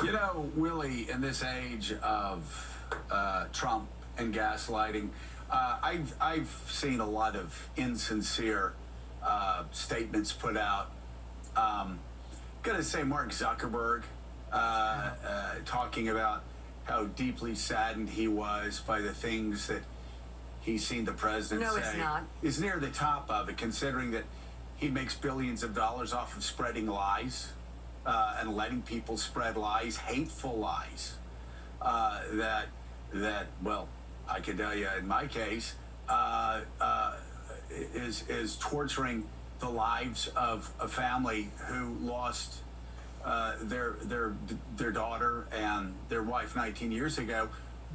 You know, Willie, in this age of Trump and gaslighting, I've seen a lot of insincere statements put out. Gonna say Mark Zuckerberg talking about how deeply saddened he was by the things that he's seen the president say. No, it's not. Is near the top of it, considering that he makes billions of dollars off of spreading lies. And letting people spread lies, hateful lies, that well, I can tell you in my case, is torturing the lives of a family who lost their daughter and their wife 19 years ago.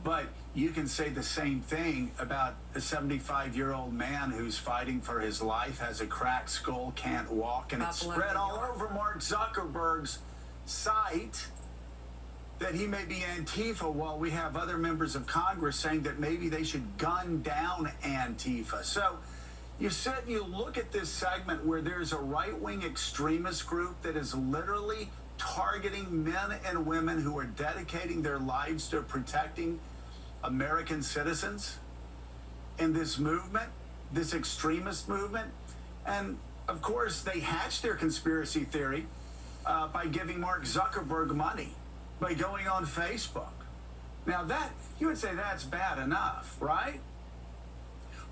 But you can say the same thing about a 75-year-old man who's fighting for his life, has a cracked skull, can't walk, and it's spread all over Mark Zuckerberg's site that he may be Antifa, while we have other members of Congress saying that maybe they should gun down Antifa. So you sit and you look at this segment where there's a right-wing extremist group that is literally targeting men and women who are dedicating their lives to protecting American citizens in this movement, this extremist movement. And of course, they hatched their conspiracy theory by giving Mark Zuckerberg money, by going on Facebook. Now that, you would say that's bad enough, right?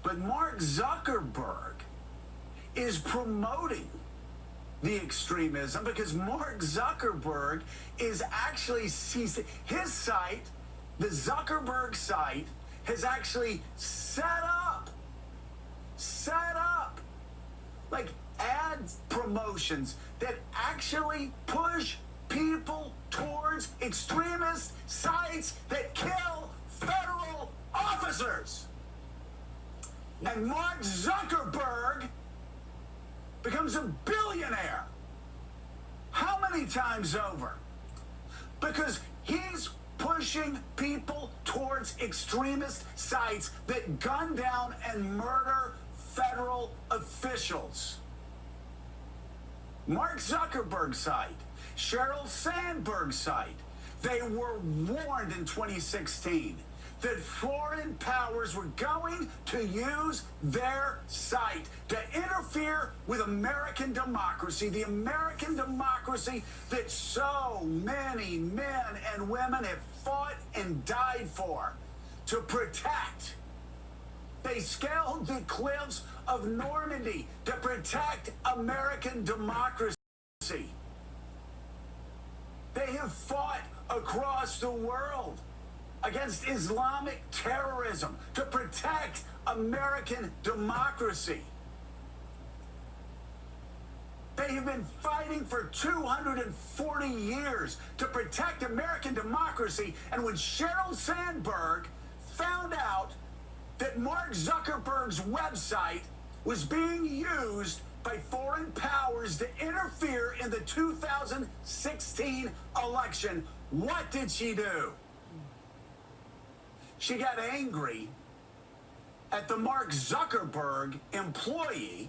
But Mark Zuckerberg is promoting the extremism because Mark Zuckerberg is actually, his site, the Zuckerberg site, has actually set up like ad promotions that actually push people towards extremist sites that kill federal officers. And Mark Zuckerberg becomes a billionaire. How many times over? Because he's pushing people towards extremist sites that gun down and murder federal officials. Mark Zuckerberg's site, Sheryl Sandberg's site, they were warned in 2016 that foreign powers were going to use their site to interfere with American democracy, the American democracy that so many men and women have fought and died for, to protect. They scaled the cliffs of Normandy to protect American democracy. They have fought across the world against Islamic terrorism to protect American democracy. They have been fighting for 240 years to protect American democracy. And when Sheryl Sandberg found out that Mark Zuckerberg's website was being used by foreign powers to interfere in the 2016 election, what did she do? She got angry at the Mark Zuckerberg employee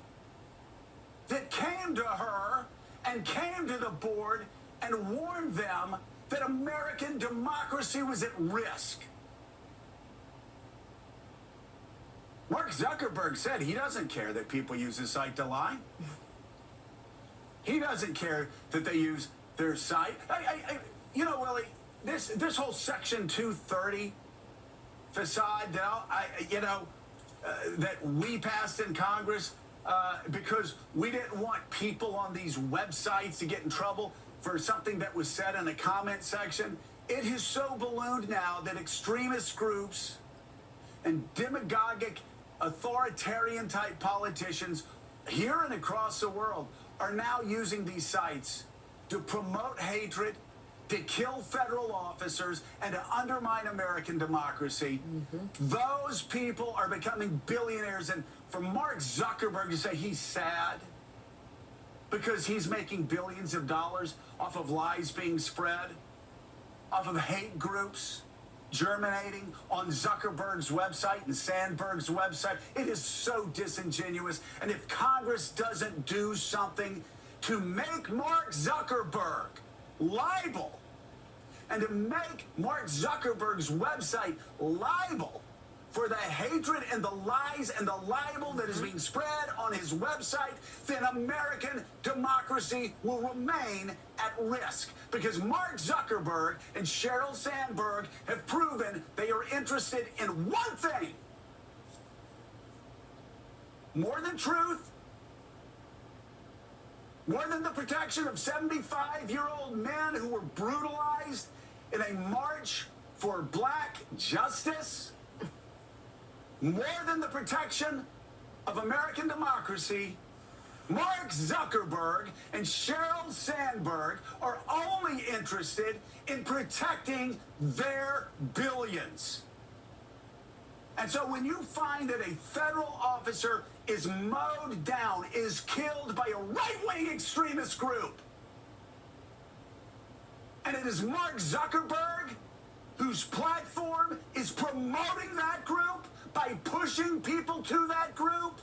that came to her and came to the board and warned them that American democracy was at risk. Mark Zuckerberg said he doesn't care that people use his site to lie. He doesn't care that they use their site. You know, Willie, this whole Section 230 facade that we passed in Congress because we didn't want people on these websites to get in trouble for something that was said in a comment section. It has so ballooned now that extremist groups and demagogic authoritarian type politicians here and across the world are now using these sites to promote hatred, to kill federal officers, and to undermine American democracy. Those people are becoming billionaires. And for Mark Zuckerberg to say he's sad because he's making billions of dollars off of lies being spread, off of hate groups germinating on Zuckerberg's website and Sandberg's website, it is so disingenuous. And if Congress doesn't do something to make Mark Zuckerberg libel and to make Mark Zuckerberg's website liable for the hatred and the lies and the libel that is being spread on his website, then American democracy will remain at risk. Because Mark Zuckerberg and Sheryl Sandberg have proven they are interested in one thing: more than truth, more than the protection of 75-year-old men who were brutalized in a march for black justice, more than the protection of American democracy. Mark Zuckerberg and Sheryl Sandberg are only interested in protecting their billions. And so when you find that a federal officer is mowed down, is killed by a right-wing extremist group, and it is Mark Zuckerberg whose platform is promoting that group by pushing people to that group,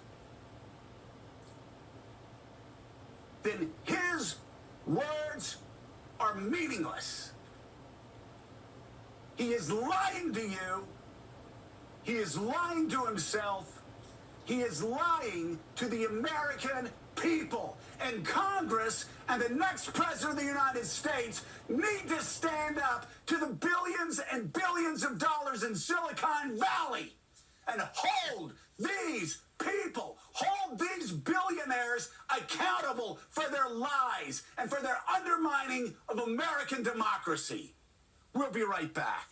then his words are meaningless. He is lying to you. He is lying to himself. He is lying to the American people. And Congress and the next president of the United States need to stand up to the billions and billions of dollars in Silicon Valley and hold these people, hold these billionaires accountable for their lies and for their undermining of American democracy. We'll be right back.